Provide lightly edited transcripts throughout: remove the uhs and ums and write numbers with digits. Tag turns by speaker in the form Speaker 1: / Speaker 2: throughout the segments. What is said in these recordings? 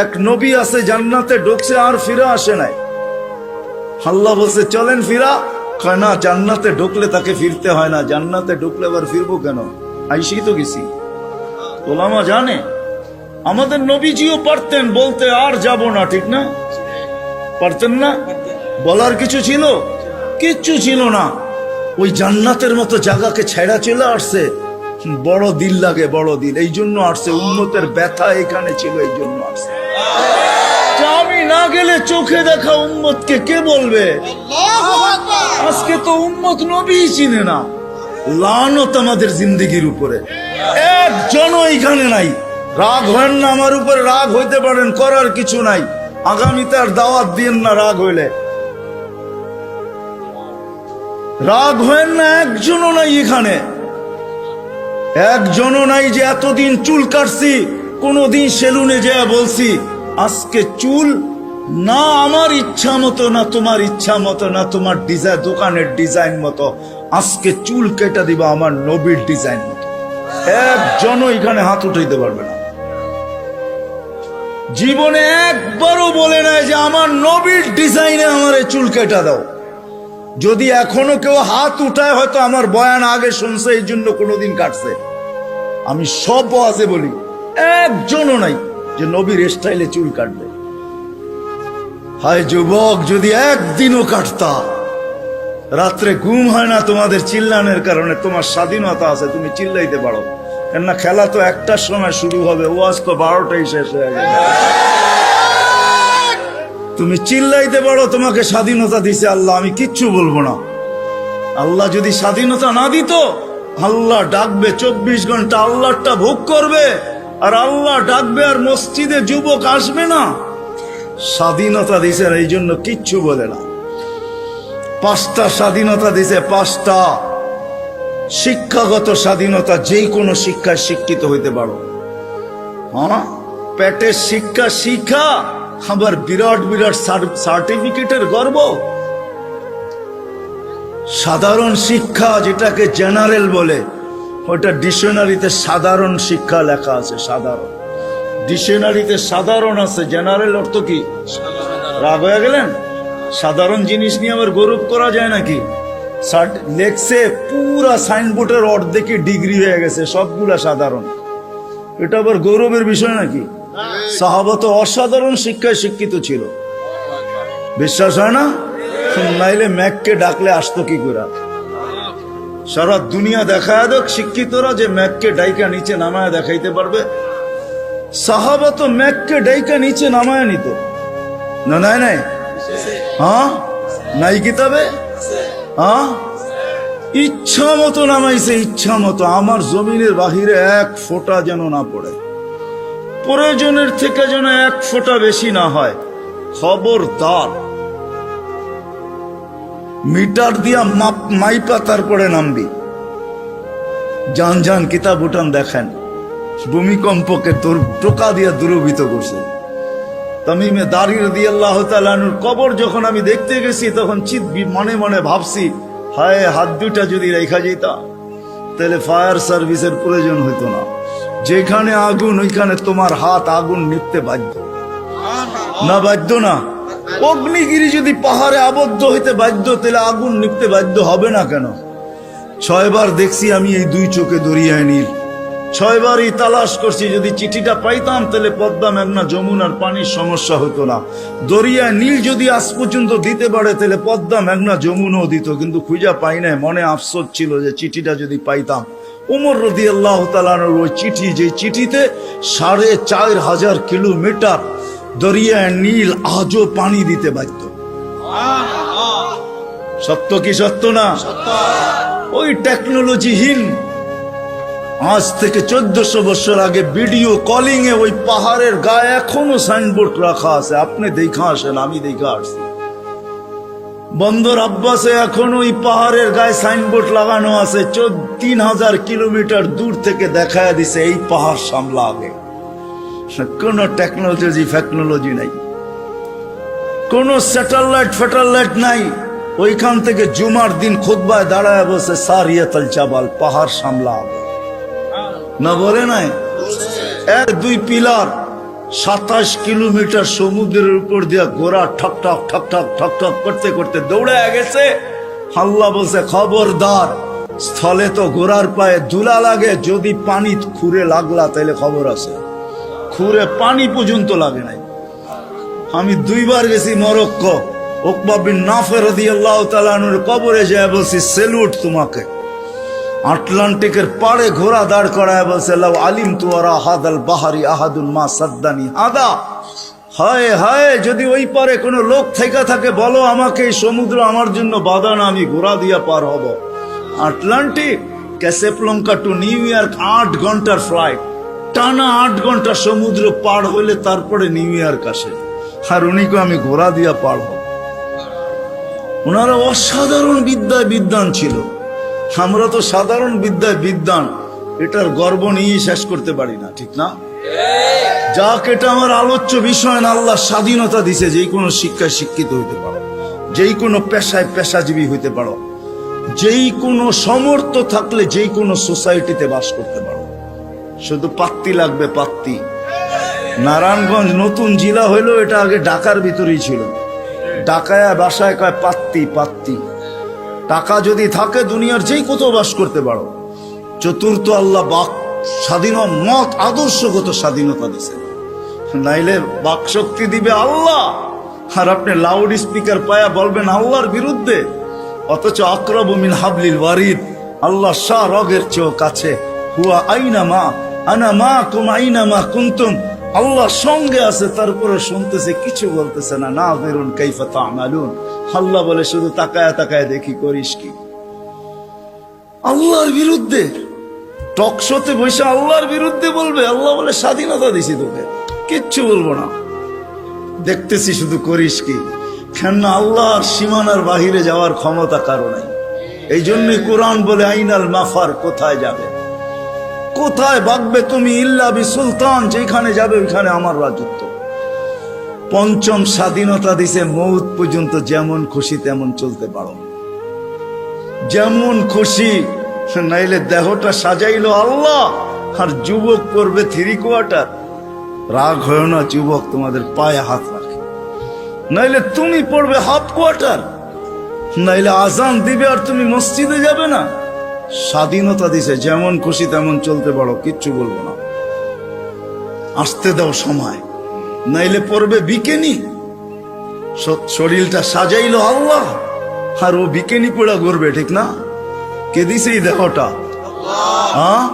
Speaker 1: এক নবী আছে জান্নাতে ঢুকছে আর ফিরে আসে নাই। আল্লাহ বলছে চলেন ফিরা, কয় না, জান্নাতে ঢুকলে তাকে ফিরতে হয় না। জান্নাতে ঢুকলে আবার ফিরবো কেন? আইসি তো গেছি। ওলামা জানে আমাদের নবীজিও পারতেন বলতে আর যাব না, ঠিক না? পারতেন না? বলার কিছু ছিল? কিচ্ছু ছিল না। ওই জান্নাতের মতো জায়গাকে ছেড়া চলে আসছে। বড় দিল লাগে, বড় দিল, এই জন্য আসছে। উম্মতের ব্যথা এখানে ছিল, এই জন্য আসছে। আমি না গেলে চোখে দেখা উম্মতকে কে বলবে? আজকে তো উম্মত নবী চিনে না। লানত আমাদের জিন্দেগির উপরে, একজনও এখানে নাই। রাগ হয় না আমার উপরে, রাগ হইতে পারেন, করার কিছু নাই। আগামীতে আর দাওয়াত দিয়েন না রাগ হইলে। রাগ হয় না, একজনও নাই এখানে, একজনও নাই যে এতদিন চুল কাটছি কোনদিন সেলুনে যেয়ে বলছি আজকে চুল না আমার ইচ্ছা মতো, না তোমার ইচ্ছা মতো, না তোমার ডিজাইন দোকানের ডিজাইন মতো, আজকে চুল কেটে দিবা আমার নবীর ডিজাইন মতো। একজনও এখানে হাত উঠাইতে পারবে না। জীবনে একবারও বলে নাই যে আমার নবীর ডিজাইনে আমার এই চুল কেটে দাও। যদি এখনো কেউ হাত উঠায়, হয়তো আমার বয়ান আগে শুনছে এই জন্য কোনোদিন কাটছে। আমি সব ওয়াজে বলি, একজনও নাই যে নবীর স্টাইলে চুল কাটবে। হায় যুবক, যদি একদিনও কাটতা। রাত্রে ঘুম হয় না তোমাদের চিল্লানের কারণে। তোমার স্বাধীনতা আছে, তুমি চিল্লাইতে পারো, কেননা খেলা তো একটার সময় শুরু হবে, ওয়াজ তো 12টায় শেষ হয়ে যাবে। তুমি চিল্লাইতে পারো, তোমাকে স্বাধীনতা দিছে আল্লাহ, আমি কিচ্ছু বলবো না। আল্লাহ যদি স্বাধীনতা না দিত, আল্লাহ ডাকবে 24 ঘন্টা, আল্লাহটা ভোগ করবে, আর আল্লাহ ডাকবে আর মসজিদে যুবক আসবে না। স্বাধীনতা দিছে, এই জন্য কিচ্ছু বলে না। 5টা স্বাধীনতা দিছে, 5টা। শিক্ষাগত স্বাধীনতা, যে কোনো শিক্ষায় শিক্ষিত হইতে পারো। হ্যাঁ, পেটের শিক্ষা শিক্ষা, আবার বিরাট বিরাট সার্টিফিকেটের গর্ব। সাধারণ শিক্ষা, যেটাকে জেনারেল বলে, ওটা ডিকশনারিতে সাধারণ শিক্ষা লেখা আছে। সাধারণ ডিকশনারিতে সাধারণ আছে, জেনারেল অর্থ কি? রাগ হয়ে গেলেন? সাধারণ জিনিস নিয়ে আবার গৌরব করা যায় নাকি? লেখছে পুরা সাইনবোর্ডের অর্ধেকই ডিগ্রি হয়ে গেছে, সবগুলা সাধারণ। এটা আবার গৌরবের বিষয় নাকি? সাহাবা তো অসাধারণ শিক্ষায় শিক্ষিত ছিল। বিশ্বাস হয় না? নাইলে ম্যাককে ডাকলে আসতো কি করে? সারা দুনিয়া দেখায় দেখ শিক্ষিতরা যে ম্যাককে ডাইকা নিচে নামায় দেখাইতে পারবে। সাহাবা তো ম্যাককে ডাইকা নিচে নামায় নিত না। নাই নাই, হ্যাঁ, নাই কিতাবে, হ্যাঁ, ইচ্ছা মতো নামাইছে, ইচ্ছা মতো। আমার জমিনের বাহিরে 1 ফোঁটা যেন না পড়ে, প্রয়োজনের থেকে যেন 1 ফোঁটা বেশি না হয়। খবরদার, মিটার দিয়া মাইপা তারপরে নামবি। যান যান কিতাব উঠান দেখেন, ভূমিকম্পকে তোর টোকা দিয়া দূরভূত করছে। তামিমে দারি রাদিয়াল্লাহু তাআলা আনহুর কবর যখন আমি দেখতে গেছি, তখন মনে মনে ভাবছি, হায়, হাত দুটা যদি রেখা যেতাম তাহলে ফায়ার সার্ভিসের প্রয়োজন হইতো না। যেখানে আগুন, ওইখানে তোমার হাত আগুন নিভতে বাধ্য না? বাধ্য না? অগ্নিগিরি যদি পাহাড়ে আবদ্ধ হইতে বাধ্য, তাহলে আগুন নিভতে বাধ্য হবে না কেন? 6 বার দেখছি আমি এই 2 চোখে দরিয়ায় নীল। 6 বারই তালাশ করছি, যদি চিঠিটা পাইতাম তাহলে পদ্মা, মেঘনা, যমুনার পানির সমস্যা হতো না। দরিয়ায় নীল যদি আজ পর্যন্ত দিতে পারে, তাহলে পদ্মা, মেঘনা, যমুনাও দিত, কিন্তু খুঁজা পাই নাই। মনে আফসোস ছিল যে চিঠিটা যদি পাইতাম। ওমর রাদিয়াল্লাহু তাআলা আনহুর ওই চিঠি, যে চিঠিতে 4500 কিলোমিটার দরিয়ায় নীল আজও পানি দিতে বাধ্য। সত্য কি সত্য না? ওই টেকনোলজিহীন, আজ থেকে 1400 বছর আগে ভিডিও কলিং এ ওই পাহাড়ের গায়ে এখনো সাইনবোর্ড রাখা আছে। আপনি দেখা আসেন, আমি দেখা আসছি। বন্দর আব্বাসে এখন ওই পাহাড়ের গায়ে সাইনবোর্ড লাগানো আছে। 3000 কিলোমিটার দূর থেকে দেখায় দিছে এই পাহাড় সামলা আগে। কোন টেকনোলজি নাই, কোন স্যাটেলাইট নাই। ওইখান থেকে জুমার দিন খুতবায় দাঁড়ায় বসে সারিয়াতুল জাবাল, পাহাড় সামলা আগে না বলে নাই? 1-2 পিলার 27 কিলোমিটার সমুদ্রের উপর দিয়া ঘোড়া ঠক ঠক ঠক ঠক ঠক ঠক করতে করতে দৌড়ে গেছে। আল্লাহ বলছে খবরদার, স্থলে তো ঘোড়ার পায়ে ধুলা লাগে, যদি পানি খুঁড়ে লাগলা তাইলে খবর আছে। খুঁড়ে পানি পর্যন্ত লাগে নাই। আমি 2 বার গেছি মরক্কো, উকবা বিন নাফে রাদিয়াল্লাহু তাআলা আনহুর কবরে যায় বলছি সেলুট তোমাকে। আটলান্টিকের পাড়ে ঘোড়া দাঁড় করায় বলছে লাউ আলিম তুয়ারা হাদাল বাহারি আহাদুন মা সাদ্দানি হাদা। হায় হায়, যদি ওই পারে কোনো লোক থেকে থাকে বলো আমাকে, এই সমুদ্র আমার জন্য বাধা না, আমি ঘোড়া দিয়া পার হব। আটলান্টিক, ক্যাসেপ্লঙ্কা টু নিউ ইয়র্ক 8 ঘন্টার ফ্লাইট, টানা 8 ঘন্টা সমুদ্র পার হইলে তারপরে নিউ ইয়র্ক আসে। আর উনিকে আমি ঘোড়া দিয়া পার হব। ওনারা অসাধারণ বিদ্যায় বিদ্বান ছিল। আমরা তো সাধারণ বিদ্যায় বিদ্বান, এটার গর্ব নিয়ে শেষ করতে পারি না, ঠিক না? যাক, এটা আমার আলোচ্য বিষয় না। আল্লাহ স্বাধীনতা দিছে, যেই কোনো শিক্ষায় শিক্ষিত হইতে পারো, যেই কোনো পেশায় পেশাজীবী হইতে পারো, যেই কোনো সমর্থ থাকলে যেই কোনো সোসাইটিতে বাস করতে পারো। শুধু পাত্তি লাগবে, পাত্তি। নারায়ণগঞ্জ নতুন জেলা হইলো, এটা আগে ঢাকার ভিতরেই ছিল। ঢাকায় বাসায় কয় পাত্তি পাত্তি। টাকা যদি থাকে দুনিয়ার যেই কোথাও বাস করতে পারো। চতুর্থ, আল্লাহ বাক স্বাধীন মত আদর্শগত স্বাধীনতা দিছে, নাইলে বাক শক্তি দিবে আল্লাহ, আর আপনি লাউড স্পিকার পায়া বলবেন আল্লাহর বিরুদ্ধে। অথচ আকরাবু মিন হাবলিল ওয়ারিদ, আল্লাহ শাহ রগের চেয়েও কাছে। হুয়া আইনা মা আনা মা কুম আইনা মা কুনতুম, আল্লাহ সঙ্গে আছে, তারপরে শুনতেছে, কিছু বলতেছে না। নাযিরুন কাইফা তা'মালুন, আল্লাহ বলে শুধু তাকায়া তাকায়া দেখি করিস কি। আল্লাহর বিরুদ্ধে টকশোতে বসে আল্লাহর বিরুদ্ধে বলবে। আল্লাহ বলে স্বাধীনতা দিছি তোকে, কিচ্ছু বলবো না, দেখতেছি শুধু করিস কি। কেন আল্লাহর সীমানার বাহিরে যাওয়ার ক্ষমতা কারো নাই। এই জন্যই কোরআন বলে আইনাল মাফার, কোথায় যাবে, কোথায় ভাগবে তুমি, ইল্লা বি সুলতান, যেখানে যাবে ওইখানে আমার রাজত্ব। পঞ্চম, স্বাধীনতা দিছে মৌত পর্যন্ত যেমন খুশি তেমন চলতে পারো, যেমন খুশি। নাইলে দেহটা সাজাইলো আল্লাহ, আর যুবক পড়বে 3 কোয়ার্টার। রাগ হয় না যুবক, তোমাদের পায়ে হাত রাখে। নাইলে তুমি পড়বে হাফ কোয়ার্টার, নাইলে আজান দিবে আর তুমি মসজিদে যাবে না। স্বাধীনতা দিছে, যেমন খুশি তেমন চলতে পারো, কিচ্ছু বলবো না। আসতে দাও সময়, নাইলে পড়বে বিকেনি। শরীরটা সাজাইলো আল্লাহ, আর ও বিকেনি পড়া করবে, ঠিক না? কে দিছে এই দেহটা? হ্যাঁ,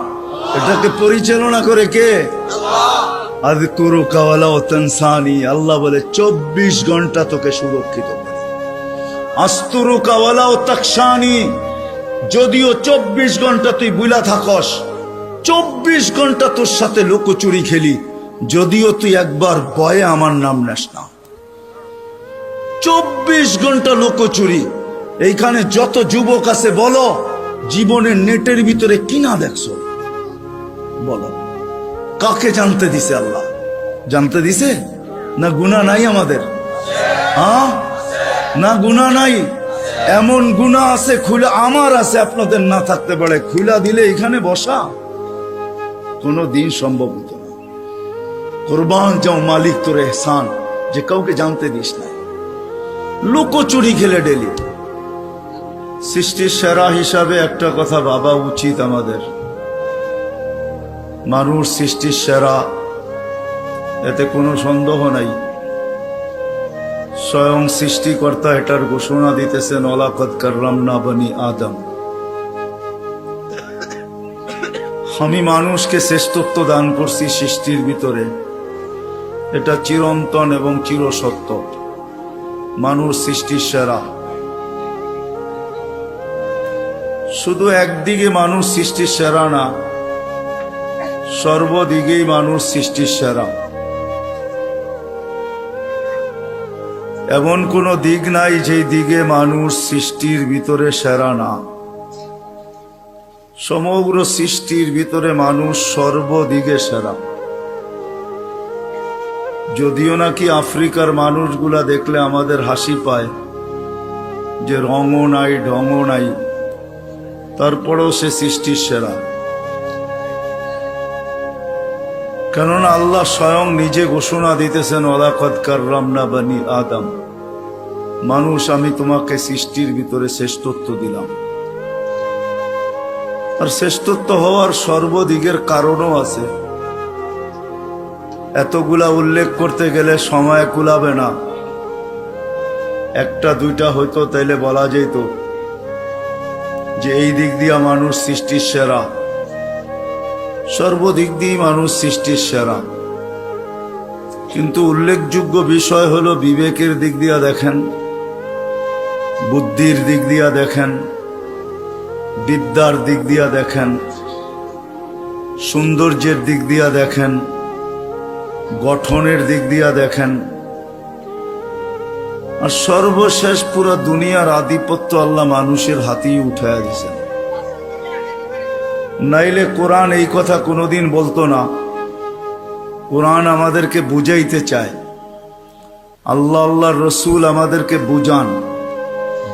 Speaker 1: এটাকে পরিচালনা করে কে? আযকুরুকা ওয়ালা তানসানি, আল্লাহ বলে 24 ঘন্টা তোকে সুরক্ষিত করে। আস্তুরুকা ওয়ালা তাকশানি, যদিও 24 ঘন্টা তুই বুলা থাকস, 24 ঘন্টা তোর সাথে লুকোচুরি খেলি, যদিও তুই একবার ভয়ে আমার নাম নেস না। 24 ঘন্টা লুকোচুরি। এইখানে যত যুবক আছে বলো, জীবনের নেটের ভিতরে কি না দেখছো? বলো, কাকে জানতে দিছে আল্লাহ? জানতে দিছে না? গুনাহ নাই আমাদের? হ্যাঁ, না গুনাহ নাই? এমন গুনাহ আছে খুলে, আমার আছে, আপনাদের না থাকতে পারে। খুলা দিলে এখানে বসা কোনো দিন সম্ভব হতো না। কুরবান যাও মালিক তোর এহসান, যে কাউকে জানতে দিস না। লুকোচুরি খেলে ডেলি। সৃষ্টির সেরা হিসাবে একটা কথা ভাবা উচিত আমাদের, মানুষ সৃষ্টির সেরা, এতে কোনো সন্দেহ নাই। স্বয়ং সৃষ্টিকর্তা এটার ঘোষণা দিতেছেন, ওয়ালাকাদ কাররামনা বনি আদম। আমি মানুষকে শ্রেষ্ঠত্ব দান করছি সৃষ্টির ভিতরে, এটা চিরন্তন এবং চিরসত্য। মানুষ সৃষ্টির সেরা। শুধু একদিকে মানুষ সৃষ্টির সেরা না, সর্বদিকেই মানুষ সৃষ্টির সেরা। এমন কোন দিক নাই যেই দিকে মানুষ সৃষ্টির ভিতরে সেরা না। সমগ্র সৃষ্টির ভিতরে মানুষ সর্বদিকে সেরা। যদিও নাকি আফ্রিকার মানুষগুলা দেখলে আমাদের হাসি পায়, যে রঙও নাই ঢঙও নাই, তারপরেও সে সৃষ্টির সেরা। কেননা আল্লাহ স্বয়ং নিজে ঘোষণা দিতেছেন ওয়ালাকাদ কাররামনা বানি আদম, মানুষ আমি তোমাকে সৃষ্টির ভিতরে শ্রেষ্ঠত্ব দিলাম। আর শ্রেষ্ঠত্ব হওয়ার সর্বদিকের কারণও আছে। এতগুলা উল্লেখ করতে গেলে সময় কুলাবে না। একটা দুইটা হয়তো তাইলে বলা যেত যে এই দিক দিয়া মানুষ সৃষ্টির সেরা, সর্বদিক দিয়ে মানুষ সৃষ্টির সেরা। কিন্তু উল্লেখযোগ্য বিষয় হলো বিবেকের দিক দিয়া দেখেন, বুদ্ধির দিক দিয়া দেখেন, বিদ্যার দিক দিয়া দেখেন, সৌন্দর্যের দিক দিয়া দেখেন, গঠনের দিক দিয়া দেখেন, আর সর্বশেষ পুরো দুনিয়ার আধিপত্য আল্লাহ মানুষের হাতেই উঠাইয়া দিয়েছেন। নাইলে কোরআন এই কথা কোনোদিন বলতো না। কোরআন আমাদেরকে বুঝাইতে চায়, আল্লাহ আল্লাহর রসুল আমাদেরকে বুঝান,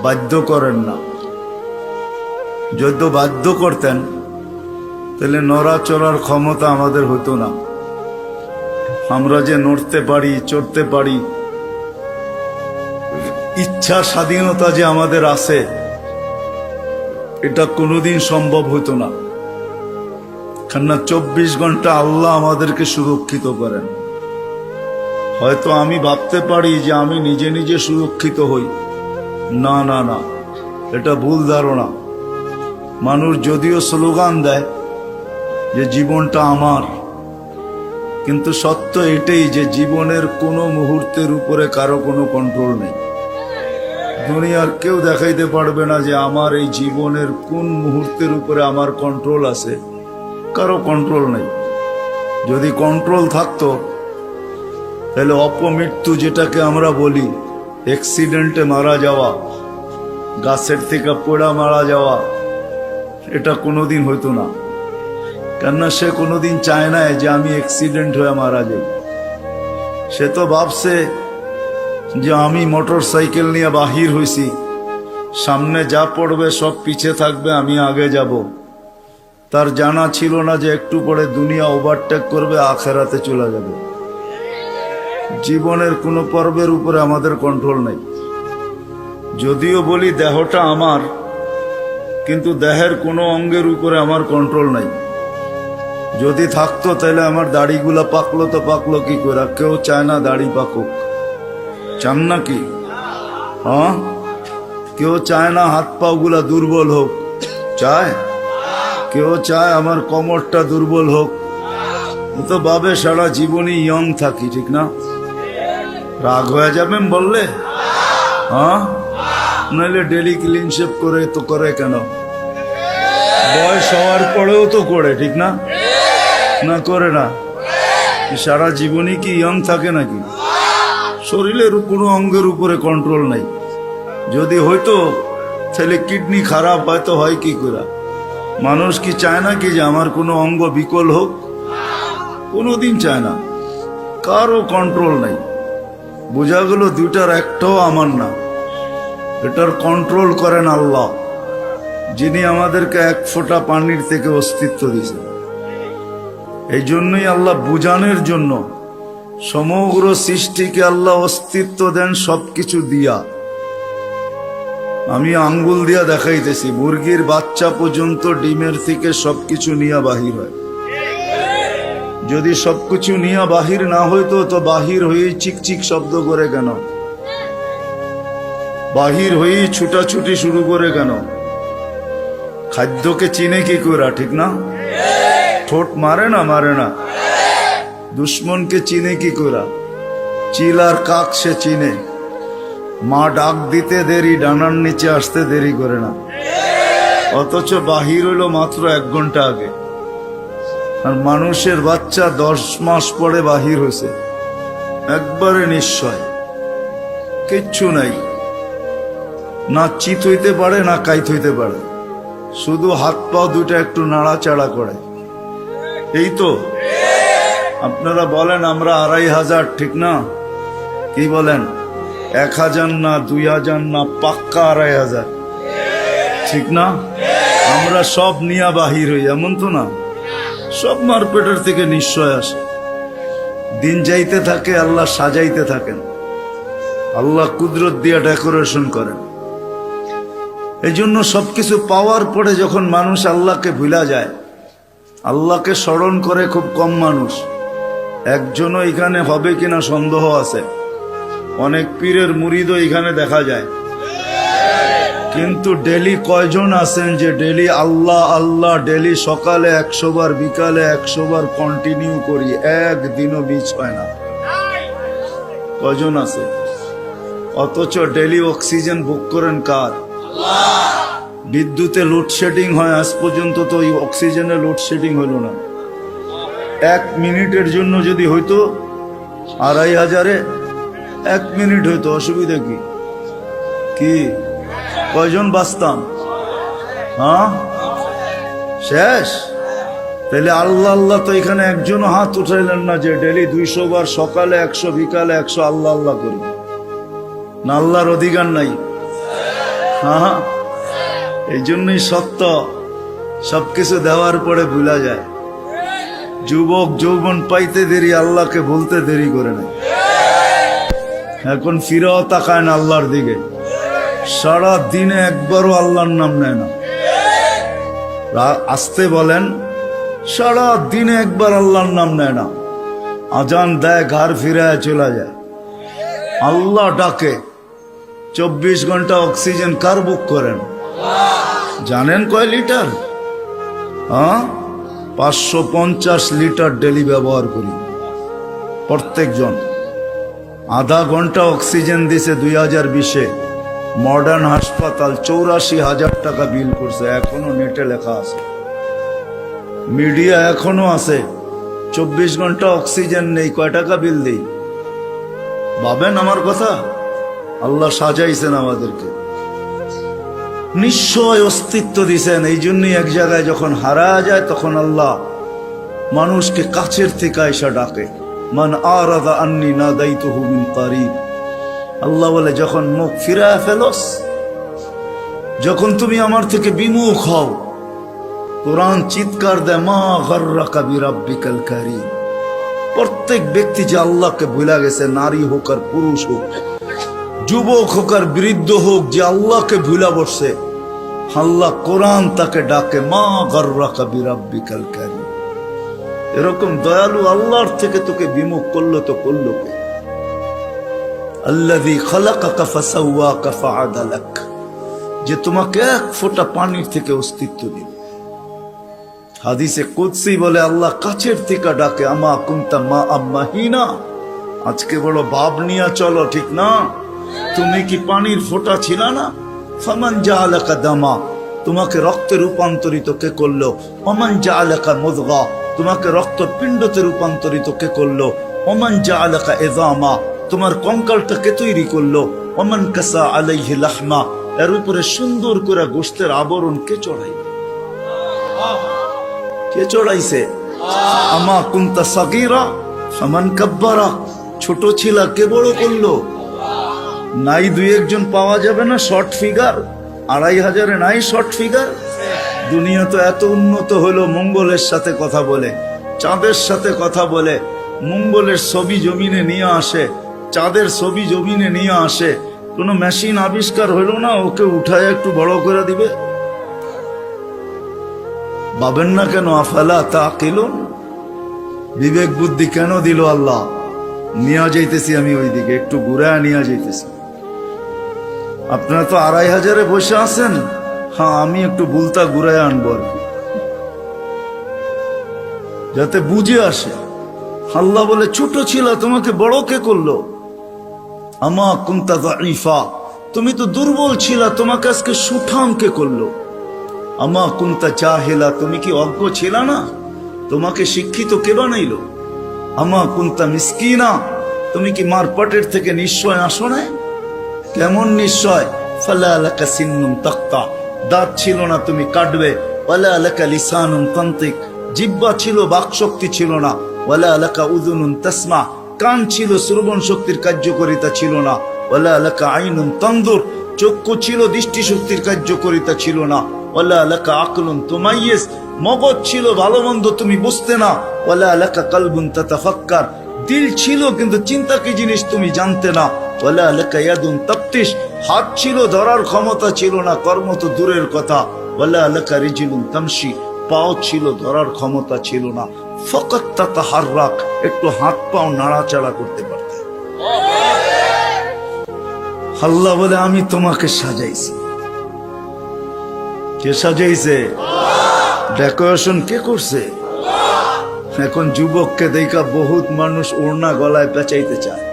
Speaker 1: বাধ্য করেন না। যদি বাধ্য করতেন তাহলে নড়াচড়ার ক্ষমতা আমাদের হতো না। আমরা যে নড়তে পারি, চড়তে পারি, ইচ্ছা স্বাধীনতা যে আমাদের আছে, এটা কোনোদিন সম্ভব হতো না। কেননা 24 ঘন্টা আল্লাহ আমাদেরকে সুরক্ষিত করেন। হয়তো আমি ভাবতে পারি যে আমি নিজে নিজে সুরক্ষিত হই, না না না, এটা ভুল ধারণা। মানুষ যদিও স্লোগান দেয় যে জীবনটা আমার, কিন্তু সত্য এটাই যে জীবনের কোনো মুহূর্তের উপরে কারো কোনো কন্ট্রোল নেই। দুনিয়ার কেউ দেখাইতে পারবে না যে আমার এই জীবনের কোন মুহূর্তের উপরে আমার কন্ট্রোল আছে, কারো কন্ট্রোল নেই। যদি কন্ট্রোল থাকতো তাহলে অপমৃত্যু, যেটাকে আমরা বলি অ্যাক্সিডেন্টে মারা যাওয়া, গাছের থেকে পোড়া মারা যাওয়া, এটা কোনোদিন হইতো না। কেননা সে কোনোদিন চায় না যে আমি অ্যাক্সিডেন্ট হয়ে মারা যাই। সে তো ভাবছে যে আমি মোটর সাইকেল নিয়ে বাহির হইছি, সামনে যা পড়বে সব পিছে থাকবে, আমি আগে যাব। তার জানা ছিল না যে একটু পরে দুনিয়া ওভারটেক করবে, আখেরাতে চলে যাবে। জীবনের কোনো পর্বের উপরে আমাদের কন্ট্রোল নেই। যদিও বলি দেহটা আমার, কিন্তু দেহের কোনো অঙ্গের উপরে আমার কন্ট্রোল নাই। যদি থাকতো তাহলে আমার দাড়িগুলা পাকলো তো পাকলো কি করে? কেউ চায় না দাড়ি পাকুক, চান নাকি? হ্যাঁ, কেউ চায় না হাত পা গুলা দুর্বল হোক, চায়? কেউ চায় আমার কোমরটা দুর্বল হোক? ও তো ভাবে সারা জীবনই ইয়ং থাকি, ঠিক না? রাগ হয়ে যাবেন বললে? হ্যাঁ, নাহলে ডেলি ক্লিন শেভ করে তো করে কেন? বয়স হওয়ার পরেও তো করে, ঠিক না? না করে না? সারা জীবনই কি ইয়ং থাকে নাকি? শরীরের কোনো অঙ্গের উপরে কন্ট্রোল নাই। যদি হয়তো তাহলে কিডনি খারাপ হয়তো হয় কি করে? মানুষ কি চায় না কি যে আমার কোনো অঙ্গ বিকল হোক? কোনোদিন চায় না। কারো কন্ট্রোল নাই। বোঝা গেল দুইটার একটাও আমার না। এটার কন্ট্রোল করেন আল্লাহ, যিনি আমাদেরকে এক ফোঁটা পানির থেকে অস্তিত্ব দিয়েছেন। এই জন্যই আল্লাহ বুঝানোর জন্য সমগ্র সৃষ্টিকে আল্লাহ অস্তিত্ব দেন সবকিছু দিয়া। আমি আঙ্গুল দিয়া দেখাইতেছি, মুরগির বাচ্চা পর্যন্ত ডিমের থেকে সবকিছু নিয়ে বাহির হয়। যদি সবকিছু নিয়ে বাহির না হইতো তো বাহির হয়েই চিকচিক শব্দ করে কেন? বাহির হয়েই ছুটাছুটি শুরু করে কেন? খাদ্যকে চিনে কি করে, ঠিক না? ঠোঁট মারে না? মারে না? দুশ্মনকে চিনে কি করে? চিল আর কাক সে চিনে। মা ডাক দিতে দেরি, ডানার নিচে আসতে দেরি করে না। অথচ বাহির হইল মাত্র 1 ঘন্টা আগে। আর মানুষের বাচ্চা 10 মাস পরে বাহির হয়েছে, একবারে নিশ্চয়। কিচ্ছু নাই, না চিত হইতে পারে না কাইত হইতে পারে, শুধু হাত পা দুইটা একটু নাড়াচাড়া করে। এই তো আপনারা বলেন আমরা 2500, ঠিক না? কি বলেন? 1000 না, 2000 না, পাক্কা 2500, ঠিক না? আমরা সব নিয়া বাহির হই, এমন তো না। সব মারপেটের থেকে নিশ্চয় আসে। দিন যাইতে থাকে, আল্লাহ সাজাইতে থাকেন, আল্লাহ কুদরত দিয়ে ডেকোরেশন করেন। এই জন্য সবকিছু পাওয়ার পরে যখন মানুষ আল্লাহকে ভুলা যায়, আল্লাহকে স্মরণ করে খুব কম মানুষ। একজনও এখানে হবে কিনা সন্দেহ আছে। অনেক পীরের মুরিদও এখানে দেখা যায়, কিন্তু ডেলি কয়জন আছেন যে ডেলি আল্লাহ আল্লাহ, ডেলি সকালে 100 বার, বিকালে 100 বার কন্টিনিউ করি, একদিনও মিস হয় না? কয়জন আছে? অথচ ডেলি অক্সিজেন বুক করেন কার? বিদ্যুতে লোডশেডিং হয়, আজ পর্যন্ত তো ওই অক্সিজেনে লোডশেডিং হইল না। 1 মিনিটের জন্য যদি হইতো 2500-এ 1 মিনিট হইতো, অসুবিধা কি? কি কয়জন বাঁচতাম? হ্যাঁ, শেষ। তাহলে আল্লাহ আল্লাহ তো এখানে একজনও হাত উঠাইলেন না যে ডেলি 200 বার, সকালে 100, বিকালে 100 আল্লাহ আল্লাহ করি। না, আল্লাহর অধিকার নাই? হ্যাঁ, এই জন্যই সত্য, সবকিছু দেওয়ার পরে ভুলা যায়। যুবক যৌবন পাইতে দেরি, আল্লাহকে বলতে দেরি করে নাই। এখন ফিরেও তাকায় না আল্লাহর দিকে, সারা দিনে একবারও আল্লাহর নাম নেয় না। আসতে বলেন, সারা দিনে একবার আল্লাহর নাম নেয় না। আজান দেয়, ঘর ফিরায় চলে যায়। আল্লাহ ডাকে, 24 ঘন্টা অক্সিজেন কার বুক করেন? জানেন কয় লিটার? হ্যাঁ, 550 লিটার ডেলি ব্যবহার করি প্রত্যেকজন। আধা ঘন্টা অক্সিজেন দিছে 2020-এ। মডার্ন হাসপাতাল 84,000 টাকা বিল করছে। এখনো নেটে লেখা আছে, মিডিয়া এখনো আছে। 24 ঘন্টা অক্সিজেন নেই, কয় টাকা বিল দেই? ভাবেন আমার কথা। আল্লাহ সাজাইছেন আমাদেরকে, নিশ্চয় অস্তিত্ব দিছেন। এই জন্যই এক জায়গায় যখন হারা যায়, তখন আল্লাহ মানুষকে কাছের থেকে আইসা ডাকে, মান আরাদা আন্নি নাদাইতুহু মিন কারিব। আল্লাহ বলে, যখন মুখ ফিরায় ফেলোস, যখন তুমি আমার থেকে বিমুখ হও, কোরআন চিৎকার দেয়, মা গাররাকা বিরাব্বিকাল কারীম। প্রত্যেক ব্যক্তি যে আল্লাহকে ভুলা গেছে, নারী হোক আর পুরুষ হোক, যুবক হোক আর বৃদ্ধ হোক, যে আল্লাহকে ভুলা বসছে, আল্লাহ কোরআন তাকে ডাকে, মা গাররাকা বিরাব্বিকাল কারীম। এরকম দয়ালু আল্লাহর থেকে তোকে বিমুখ করলো তো করলো কে? আল্লাযী খালাকাকা ফাসাওয়াকা ফাআদালাক, যে তোমাকে 1 ফোঁটা পানির থেকে অস্তিত্ব দিল। হাদিসে কুদসি বলে, আল্লাহ কাছের থেকে ডাকে, আমা কুনতা মা আম্মাহিনা। আজকে বড় ভাব নিয়া চলো, ঠিক না? তুমি কি পানির ফোঁটা ছিল না? ফামান জাআলাকা দামা, তোমাকে রক্তে রূপান্তরিত কে করলো? ওমান জাআলাকা মুদগা, তোমাকে রক্তপিণ্ডতে রূপান্তরিত কে করলো? ওমান জাআলাকা ইযামা, তোমার কঙ্কালটা কে তৈরি করলো? ওমান কাসা আলাইহি লাহমা, এর উপরে সুন্দর করে গোশতের আবরণ কে চড়াইবে? কে চড়াইছে? আমা কুনতা সাগীরা ফামান কাব্বারা, ছোট ছিলা, কে বড় করলো? নাই 2-1 জন পাওয়া যাবে না শর্ট ফিগার? 2500-এ নাই শর্ট ফিগার? দুনিয়া তো এত উন্নত হলো, মঙ্গলের সাথে কথা বলে, চাঁদের সাথে কথা বলে, মঙ্গলের ছবি জমিনে নিয়ে আসে, চাঁদের ছবি জমিনে নিয়ে আসে। কোনো মেশিন আবিষ্কার হইল না ওকে উঠায় একটু বড় করে দিবে? ভাবেন না কেন? আফালা তাকিলুন, বিবেক বুদ্ধি কেন দিল আল্লাহ? নিয়ে যাইতেছি আমি ওইদিকে, একটু ঘুরায় নিয়ে যাইতেছি। আপনারা তো 2500-এ বসে আছেন, হ্যাঁ, আমি একটু বুলতা ঘুরায় আনবো আর কি, যাতে বুঝে আসে। আল্লাহ বলে, ছোট ছিল, তোমাকে বড় কে করলো? আমা কুনতা যায়ীফা, তুমি তো দুর্বল ছিল, তোমাকে আজকে সুঠাম কে করলো? আমা কুনতা জাহিলা, তুমি কি অজ্ঞ ছিল না? তোমাকে শিক্ষিত কে বানাইলো? আমা কুনতা মিসকিনা, তুমি কি মার পেটের থেকে নিশ্চয় আসো না? কেমন নিশ্চয়? ফালা লাকা সিন্নুন তাক্তা, দাঁত ছিল না তুমি কাটবে। ওয়ালা লাকা লিসানুন তানতিক, জিহ্বা ছিল, বাকশক্তি ছিল না। ওয়ালা লাকা উযুনুন তাসমা, কান ছিল, শ্রবণ শক্তির কার্যকারিতা ছিল না। ওয়ালা লাকা আইনুন তানজুর, চক্ষু ছিল, দৃষ্টি শক্তির কার্যকারিতা ছিল না। ওয়ালা লাকা আকলুন তুমাইয়িজ, মগজ ছিল, ভালো মন্দ তুমি বুঝতে না। ওয়ালা লাকা কলবুন তাতাফাক্কার, দিল ছিল কিন্তু চিন্তা কি জিনিস তুমি জানতে না। ওয়ালা লাকা ইয়াদুন তাফতিশ, হাত ছিল ধরার ক্ষমতা ছিল না, কর্ম তো দূরের কথা। ওয়ালা লাকা রিজলুন তামশি, পাও ছিল ধরার ক্ষমতা ছিল না। ফাকাত তাতাহাররাক, একটু হাত পাও নাড়াচাড়া করতে পারতে। আল্লাহ বলে আমি তোমাকে সাজাইছি। কে সাজাইছে? ডেকোরেশন কে করছে? এখন যুবককে দেখা বহুত মানুষ ওড়না গলায় পেঁচাইতে চায়,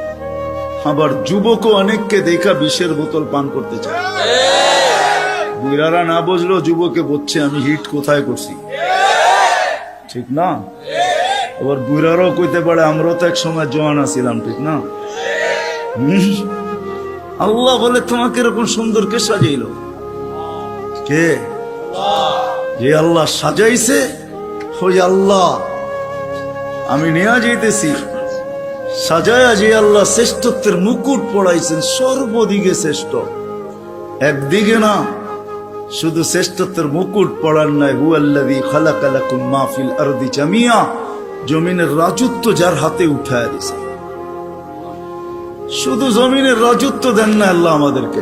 Speaker 1: আবার যুবকও অনেককে দেখা বিষের বোতল পান করতে চায়। বুড়ারা না বুঝলো যুবকে বলছে আমি হিট কোথায় করছি, ঠিক না? আবার বুড়ারাও কইতে পারে আমরাও তো এক সময় জওয়ান ছিলাম, ঠিক না? আল্লাহ বলে তোমাকে এরকম সুন্দর কে সাজাইল? কে? যে আল্লাহ সাজাইছে ওই আল্লাহ আমি নেয়া যাইতেছি। সাজায়া যে আল্লাহ শ্রেষ্ঠত্বের মুকুট পড়াইছেন, সর্বদিকে শ্রেষ্ঠ, একদিকে না। শুধু শ্রেষ্ঠত্বের মুকুট পড়ার নাই, হুয়াল্লাযী খালাকা লাকুম মা ফিল আরদি জামিয়া, জমিনের রাজত্ব যার হাতে উঠায় দিয়েছে। শুধু জমিনের রাজত্ব দেন না আল্লাহ আমাদেরকে,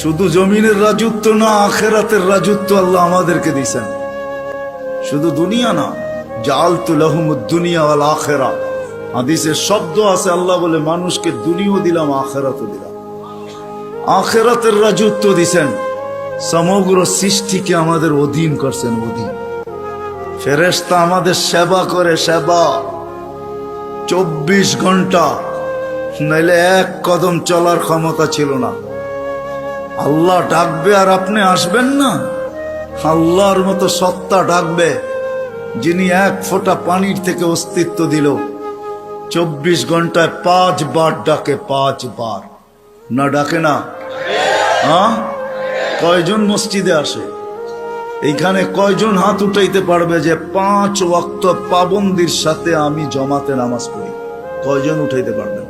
Speaker 1: শুধু জমিনের রাজত্ব না, আখিরাতের রাজত্ব আল্লাহ আমাদেরকে দিয়েছেন। শুধু দুনিয়া না, জাআলতু লাহুমুদ দুনিয়া ওয়াল আখিরা, হাদিসের শব্দ আছে আল্লাহ বলে মানুষকে দুনিয়াও দিলাম আখিরাতও দিলাম। আখিরাতের রাজত্ব দিছেন, সমগ্র সৃষ্টিকে আমাদের অধীন করছেন, অধীন। ফেরেশতা আমাদের সেবা করে, সেবা 24 ঘন্টা, নাইলে এক কদম চলার ক্ষমতা ছিল না। আল্লাহ ডাকবে আর আপনি আসবেন না? আল্লাহর মতো সত্তা ডাকবে যিনি এক ফোঁটা পানির থেকে অস্তিত্ব দিল, 24 ঘন্টায় 5 বার ডাকে, 5 বার। না ডাকে না? হ্যাঁ, কয়জন মসজিদে আসে? এইখানে কয়জন হাত উঠাইতে পারবে যে 5 ওয়াক্ত পাবন্দির সাথে আমি জমাতে নামাজ পড়ি? কয়জন উঠাইতে পারবেন?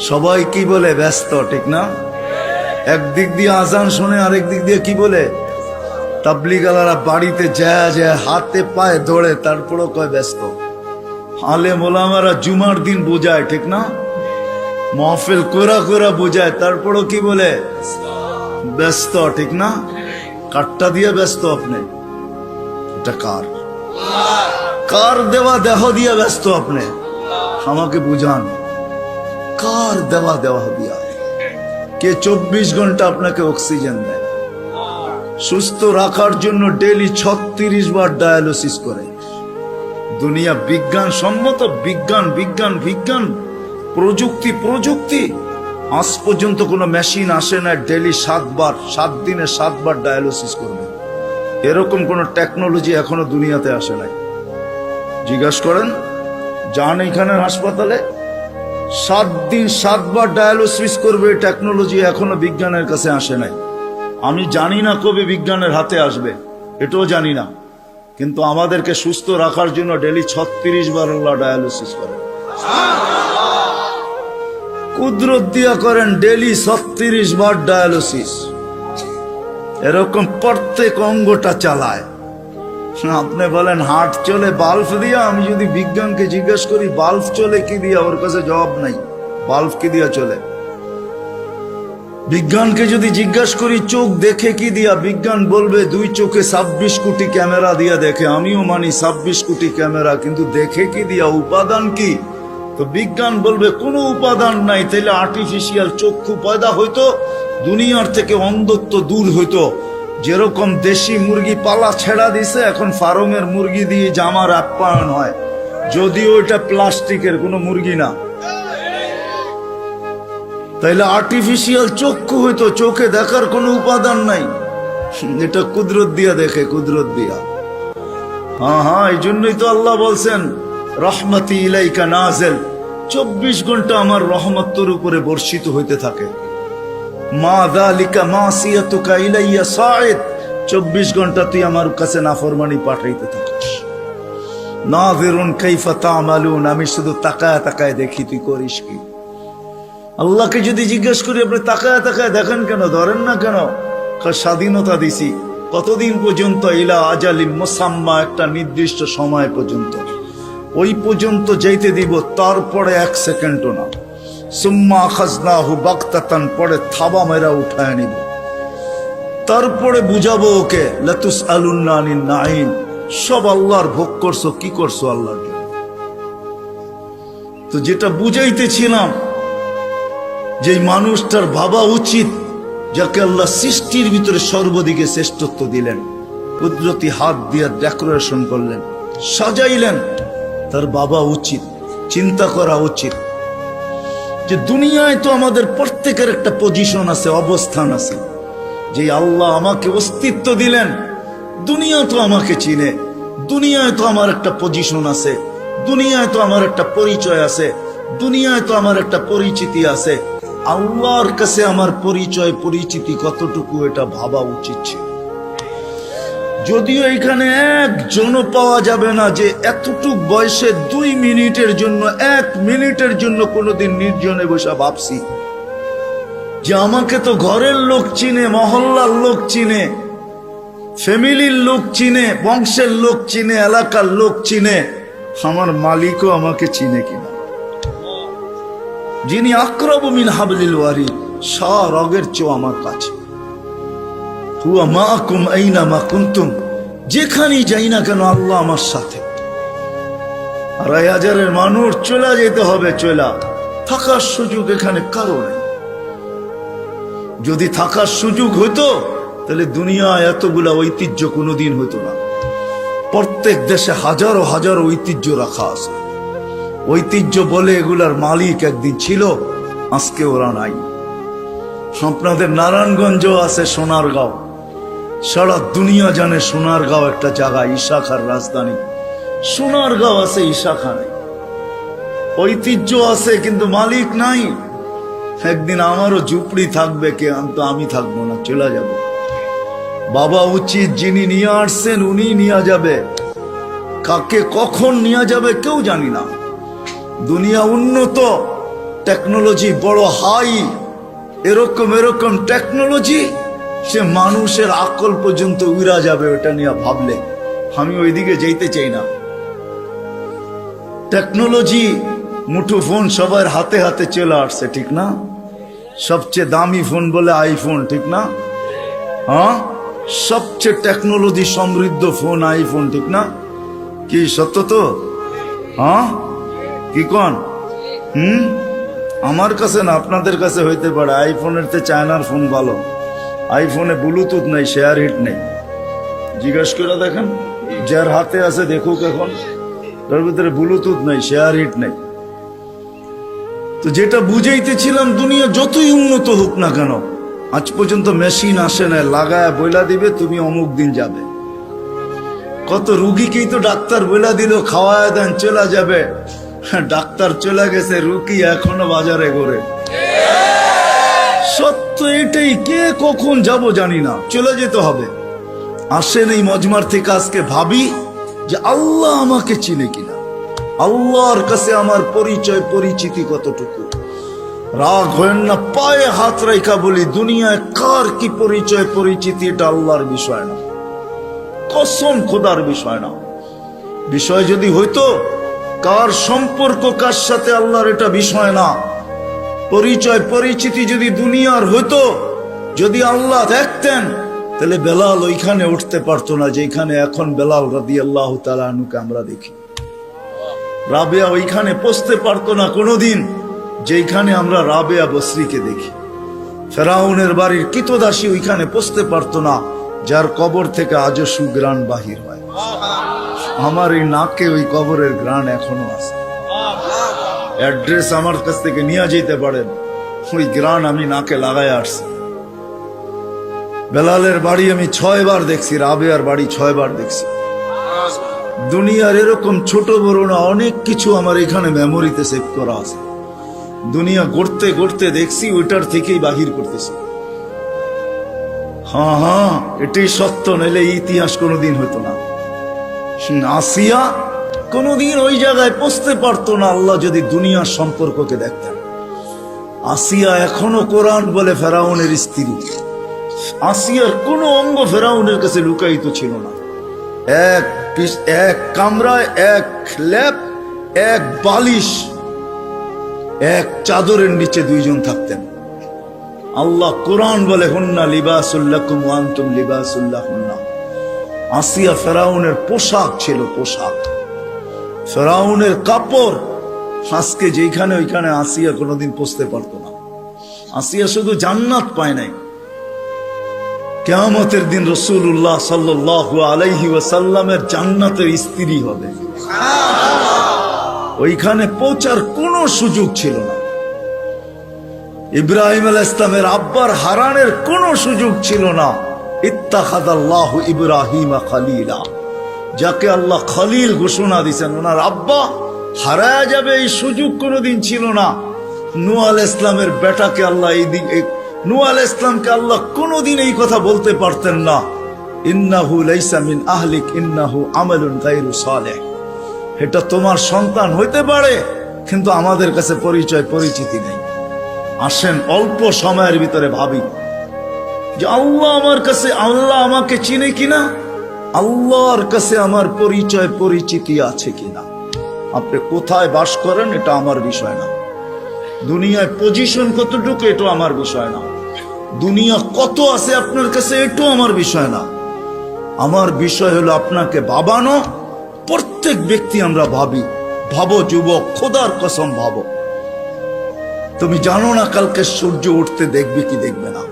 Speaker 1: সবাই কি বলে? ব্যস্ত, ঠিক না? একদিক দিয়ে আজান শুনে, আরেক দিক দিয়ে কি বলে? তাবলীগালারা বাড়িতে যায় যায় হাতে পায়ে দৌড়ে, তারপরও কয় ব্যস্ত। আলেম ওলামারা জুমার দিন বোঝায়, ঠিক না? মাহফিল কোরা কোরা বোঝায়, তারপরও কি বলে? ব্যস্ত, ঠিক না? কাটটা দিয়ে ব্যস্ত আপনি, এটা কার? কার দেওয়া দেহ দিয়ে ব্যস্ত আপনি? আমাকে বুঝান, কার দেওয়া দেওয়া দিয়া? কে 24 ঘন্টা আপনাকে অক্সিজেন দেয়? সুস্থ রাখার জন্য ডেইলি 36 বার ডায়ালিসিস করে। দুনিয়া বিজ্ঞান সম্মত, বিজ্ঞান বিজ্ঞান বিজ্ঞান, প্রযুক্তি প্রযুক্তি, আজ পর্যন্ত কোনো মেশিন আসে না ডেইলি 7 বার, 7 দিনে 7 বার ডায়ালিসিস করবে। এরকম কোন টেকনোলজি এখনো দুনিয়াতে আসে নাই। জিজ্ঞাসা করেন, যান এখানের হাসপাতালে, 7 দিন 7 বার ডায়ালিসিস করবে, টেকনোলজি এখনো বিজ্ঞানের কাছে আসে নাই। আমি জানি না কবে বিজ্ঞানের হাতে আসবে, এটাও জানি না, কিন্তু আমাদেরকে সুস্থ রাখার জন্য ডেইলি 36 বার আল্লাহ ডায়ালিসিস করেন। কুদরত দিয়া করেন ডেইলি 36 বার ডায়ালিসিস। এরকম প্রত্যেক অঙ্গটা চালায়। আপনি বলেন হার্ট চলে বাল্ব দিয়া, আমি যদি বিজ্ঞানকে জিজ্ঞেস করি বাল্ব চলে কি দিয়া, ওর কাছে জবাব নাই। বাল্ব কি দিয়া চলে? বিজ্ঞানকে যদি জিজ্ঞাস করি চোখ দেখে কি দিয়া, বিজ্ঞান বলবে 2 চোখে 26 কোটি ক্যামেরা দিয়া দেখে। আমিও মানি 26 কোটি ক্যামেরা, কিন্তু দেখে কি দিয়া? উপাদান কি? তো বিজ্ঞান বলবে কোনো উপাদান নাই। তাইলে আর্টিফিশিয়াল চক্ষু পয়দা হইতো, দুনিয়ার থেকে অন্ধত্ব দূর হইতো। যেরকম দেশি মুরগি পালা ছেড়া দিছে, এখন ফার্মের মুরগি দিয়ে জামার আপ্যায়ন হয়, যদিও এটা প্লাস্টিকের কোনো মুরগি না। তাইলে আর্টিফিশিয়াল চক্ষু হইতো, চোখে দেখার কোনো উপাদান নাই। এটা কুদরত দিয়া দেখে, কুদরত দিয়া। হ্যাঁ হ্যাঁ, এই জন্যই তো আল্লাহ বলছেন রহমতি ইলাইকা নাযিল, 24 ঘন্টা আমার রহমত তোর উপরে বর্ষিত হইতে থাকে। মা যালিকা মাসিয়াতুকা ইলাইয়া সাঈদ, 24 ঘন্টা তুই আমার কাছে নাফরমানি পাঠাইতে থাকিস। নাযিরুন কাইফা তা'মালুন, আমি শুধু তাকায় তাকায় দেখি তুই করিস কি। আল্লাহকে যদি জিজ্ঞেস করি আপনি তাকায় তাকায় দেখেন কেন, ধরেন না কেন? স্বাধীনতা দিছি কতদিন পর্যন্ত? ইলা আজালিম মুসাম্মা, একটা নির্দিষ্ট সময় পর্যন্ত। ওই পর্যন্ত যাইতে দিব, তারপরে 1 সেকেন্ডও না। সুম্মা আখাযনাহু বাগতাতান, পরে থাবা মেরা উঠায় নিব, তারপরে বুঝাবো ওকে লাতুসআলুন্না আনিন নাঈম, সব আল্লাহর ভোগ করছো, কি করছো আল্লাহর জন্য। তো যেটা বুঝাইতেছিলাম, যে মানুষটার ভাবা উচিত যাকে আল্লাহ সৃষ্টির ভিতরে সর্বদিকে শ্রেষ্ঠত্ব দিলেন, কুদরতি হাত দিয়ে ডেকোরেশন করলেন, সাজাইলেন, তার বাবা উচিত চিন্তা করা উচিত যে দুনিয়ায় তো আমাদের প্রত্যেকের একটা পজিশন আছে, অবস্থান আছে। যে আল্লাহ আমাকে অস্তিত্ব দিলেন, দুনিয়া তো আমাকে চিনে, দুনিয়ায় তো আমার একটা পজিশন আছে, দুনিয়ায় তো আমার একটা পরিচয় আছে, দুনিয়ায় তো আমার একটা পরিচিতি আছে। আল্লাহর কাছে আমার পরিচয় পরিচিতি কতটুকু, এটা ভাবা উচিত ছিল। যদিও এখানে একজনও পাওয়া যাবে না যে এতটুক বয়সে 2 মিনিটের জন্য, 1 মিনিটের জন্য কোনোদিন নির্জনে বসে ভাবছি যে আমাকে তো ঘরের লোক চিনে, মহল্লার লোক চিনে, ফ্যামিলির লোক চিনে, বংশের লোক চিনে, এলাকার লোক চিনে, আমার মালিকও আমাকে চিনে কিনা। যিনি আকরাবু মিন হাবলিল ওয়ারিদ, রগের চেয়েও আমার কাছে। হুয়া মাআকুম আইনামা কুনতুম, যেখানেই যাই না কেন আল্লাহ আমার সাথে। 2,500 মানুষ চলে যেতে হবে, চলা থাকার সুযোগ এখানে কারো নেই। যদি থাকার সুযোগ হতো তাহলে দুনিয়ায় এতগুলা ঐতিহ্য কোনোদিন হতো না। প্রত্যেক দেশে হাজারো হাজারো ঐতিহ্য রাখা আছে। ঐতিহ্য বলে এগুলার মালিক একদিন ছিল, আজকে ওরা নাই। আপনাদের নারায়ণগঞ্জ আছে, সোনারগাঁও, সারা দুনিয়া জানে সোনারগাঁও একটা জায়গা, ঈশাখার রাজধানী। সোনারগাঁও আছে, ঈশাখা নেই। ঐতিহ্য আছে কিন্তু মালিক নাই। একদিন আমারও ঝুপড়ি থাকবে, কে আমি থাকবো না, চলে যাব। বাবা উচিত যিনি নিয়ে আসছেন উনি নিয়ে যাবে, কাকে কখন নিয়ে যাবে কেউ জানি না। দুনিয়া উন্নত, টেকনোলজি বড় হাই, এরকম এরকম টেকনোলজি, সে মানুষের আকল পর্যন্ত উড়া যাবে ওটা নিয়ে ভাবলে। আমি ওইদিকে যেতে চাই না। টেকনোলজি, মুঠো ফোন সবার হাতে হাতে চলে আসছে, ঠিক না? সবচেয়ে দামি ফোন বলে আইফোন, ঠিক না? হ্যাঁ, সবচেয়ে টেকনোলজি সমৃদ্ধ ফোন আইফোন, ঠিক না? কি সত্য তো? হ্যাঁ, কি কোন? আমার কাছে না, আপনাদের কাছে হইতে পারে। আইফোনের তে চায়নার ফোন ভালো। আইফোনে ব্লুটুথ নেই, শেয়ার হিট নেই। জিজ্ঞাসা করে দেখেন, যার হাতে আছে দেখুক, এখন তার ভিতরে ব্লুটুথ নেই, শেয়ার হিট নেই। তো যেটা বুঝাইতেছিলাম, দুনিয়া যতই উন্নত হোক না কেন, আজ পর্যন্ত মেশিন আসে না লাগায় বইলা দিবে তুমি অমুক দিন যাবে। কত রুগীকেই তো ডাক্তার বইলা দিল খাওয়ায় দেন চলে যাবে, ডাক্তার চলে গেছে, রুগী এখনো বাজারে ঘোরে। সত্য এটাই, কে কখন যাব জানি না, চলে যেতে হবে। আসেন এই মজমার থেকে আজকে ভাবি যে আল্লাহ আমাকে চিনে কিনা, আল্লাহর কাছে আমার পরিচয় পরিচিতি কতটুকু। রাগ হয় না, পায়ে হাত রেখা বলি, দুনিয়ায় কার কি পরিচয় পরিচিতি এটা আল্লাহর বিষয় না, কসম খোদার বিষয় না। বিষয় যদি হইতো কার সম্পর্ক কার সাথে, আল্লাহর এটা বিষয় না। পরিচয় পরিচিতি যদি দুনিয়ার হইতো, যদি আল্লাহ দেখতেন, তাহলে বেলাল ওইখানে উঠতে পারতো না যেখানে এখন বেলাল রাদিয়াল্লাহু তাআলা আনহুকে আমরা দেখি। রাবেয়া ওইখানে পৌঁছতে পারতো না কোনোদিন যেখানে আমরা রাবেয়া বসরিকে দেখি। ফেরাউনের বাড়ির কিতদাসী ওইখানে পৌঁছতে পারতো না যার কবর থেকে আজও সুগ্রাণ বাহির হয়। আমার এই নাকে ওই কবরের গ্রাণ এখনো আছে। অ্যাড্রেস আমার কাছ থেকে নিয়ে যেতে পারেন, ওই গ্রাণ আমি নাকে লাগায় আসছি। বেলালের বাড়ি আমি 6 বার দেখছি, রাবেয়ার বাড়ি 6 বার দেখছি। দুনিয়ার এরকম ছোট বড় না অনেক কিছু আমার এখানে মেমোরিতে সেভ করা আছে। দুনিয়া গড়তে গড়তে দেখছি, ওইটার থেকেই বাহির করতেছি। হ্যাঁ হ্যাঁ, এটাই সত্য, নাইলে ইতিহাস কোনোদিন হইতো না। আসিয়া কোনোদিন ওই জায়গায় পৌঁছতে পারতো না আল্লাহ যদি দুনিয়ার সম্পর্ককে দেখতেন। আসিয়া এখনো কোরআন বলে ফেরাউনের স্ত্রী। আসিয়ার কোন অঙ্গ ফেরাউনের কাছে লুকায়িত ছিল না। এক কামরায়, এক ল্যাব, এক বালিশ, এক চাদরের নিচে দুইজন থাকতেন। আল্লাহ কোরআন বলে, হুন্না লিবাসুল লাকুম ওয়া আনতুম লিবাসুল লাহুন্না। আসিয়া ফেরাউনের পোশাক ছিল, পোশাক, ফেরাউনের কাপড়। আজকে যেখানে ওইখানে আসিয়া কোনোদিন পৌঁছতে পারতো না। আসিয়া শুধু জান্নাত পায় নাই, কিয়ামতের দিন রাসূলুল্লাহ সাল্লাল্লাহু আলাইহি ওয়াসাল্লামের জান্নাতের স্ত্রী হবে। ওইখানে পৌঁছার কোনো সুযোগ ছিল না। ইব্রাহিম আলাইহিস সালামের আব্বার হারানের কোনো সুযোগ ছিল না। ইত্তাখাযাল্লাহু ইব্রাহিমা খলিলা, যাকে আল্লাহ খলিল ঘোষণা দিয়েছেন, ওনার আব্বা হারায়া যাবে এই সুযোগ কোনোদিন ছিল না। নূহ আলাইহিস সালামের বেটাকে আল্লাহ নূহ আলাইহিস সালামকে আল্লাহ কোনোদিন এই কথা বলতে পারতেন না, ইন্নাহু লাইসা মিন আহলিক ইন্নাহু আমালুন গায়রু সালেহ। এটা তোমার সন্তান হইতে পারে, কিন্তু আমাদের কাছে পরিচিতি নেই। আসেন অল্প সময়ের ভিতরে ভাবি যে আল্লাহ আমাকে চিনে কিনা, আল্লাহর কাছে আমার পরিচিতি আছে কিনা। আপনি কোথায় বাস করেন এটা আমার বিষয় না, দুনিয়ায় পজিশন কতটুকু এটা আমার বিষয় না, দুনিয়া কত আছে আপনার কাছে এটাও আমার বিষয় না। আমার বিষয় হলো আপনাকে ভাবানো। প্রত্যেক ব্যক্তি আমরা ভাবো যুবক, খোদার কসম ভাবো। তুমি জানো না কালকে সূর্য উঠতে দেখবে কি দেখবে না।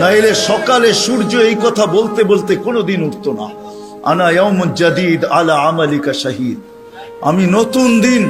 Speaker 1: নাইলে সকালে সূর্য এই কথা বলতে বলতে কোনোদিন উঠতো না, আনা ইয়াউমুন জাদীদ আলা আমালিকা শাহীদ। আমি নতুন দিন